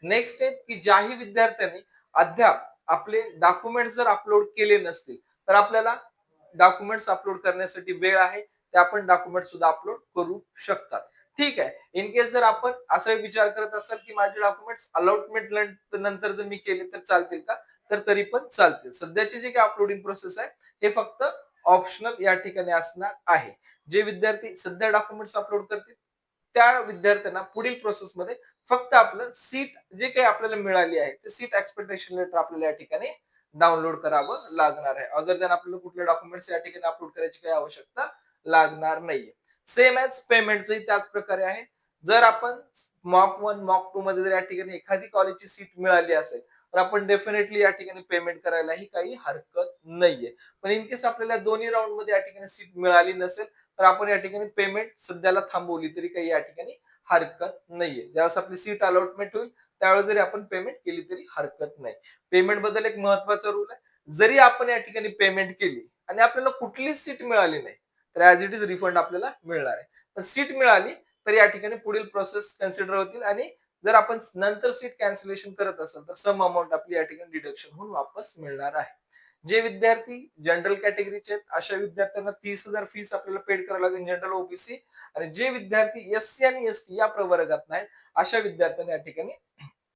Next step की ज्याही विद्यार्थ्यांनी अद्याप आपले डॉक्युमेंट्स जर अपलोड केले नसतील तर आपल्याला डॉक्युमेंट्स अपलोड करण्यासाठी वेळ आहे, ते आपण डॉक्युमेंट सुद्धा अपलोड करू शकतात. ठीक आहे. इन केस जर आपण असा विचार करत असाल की माझे डॉक्युमेंट्स अलॉटमेंट नंतर जर मी केले तर चालतील का, तर तरी पण चालतील. सध्याची जी काही अपलोडिंग प्रोसेस आहे हे फक्त ऑप्शनल या ठिकाणी असणार आहे. जे विद्यार्थी सध्या डॉक्युमेंट्स अपलोड करतील त्या विद्यार्थ्यांना पुढील प्रोसेसमध्ये फक्त आपलं सीट जे काही आपल्याला मिळाली आहे ते सीट एक्सपेक्टेशन लेटर आपल्याला या ठिकाणी डाउनलोड करावं लागणार आहे. अदर दॅन आपल्याला कुठले डॉक्युमेंट्स या ठिकाणी अपलोड करायची काही आवश्यकता लागणार नाहीये. सेम ॲज पेमेंटचंही त्याच प्रकारे आहे. जर आपण मॉक 1, मॉक 2 मध्ये जर या ठिकाणी एखादी कॉलेजची सीट मिळाली असेल, तर आपण डेफिनेटली या ठिकाणी पेमेंट करायलाही काही हरकत नाहीये. पण इन केस आपल्याला दोन्ही राउंडमध्ये या ठिकाणी सीट मिळाली नसेल, तर आपण या ठिकाणी पेमेंट सध्याला थांबवली तरी काही या ठिकाणी हरकत नाहीये. ज्यावेळेस आपली सीट अलॉटमेंट होईल, त्यावेळेस जरी आपण पेमेंट केली तरी हरकत नाही. पेमेंट बद्दल एक महत्त्वाचा रूल आहे. जरी आपण या ठिकाणी पेमेंट केली आणि आपल्याला कुठलीच सीट मिळाली नाही, तर ॲज इट इज रिफंड आपल्याला मिळणार आहे. पण सीट मिळाली तर या ठिकाणी पुढील प्रोसेस कन्सिडर होतील आणि जर आपण नंतर सीट कॅन्सलेशन करत असेल तर सम अमाउंट आपली या ठिकाणी डिडक्शन होऊन वापस मिळणार आहे. जे विद्यार्थी जनरल कॅटेगरीचे आहेत अशा विद्यार्थ्यांना 30,000 फीस आपल्याला पेड करावी लागेल जनरल ओबीसी आणि जे विद्यार्थी एससी आणि एसटी या प्रवर्गात नाहीत अशा विद्यार्थ्यांना या ठिकाणी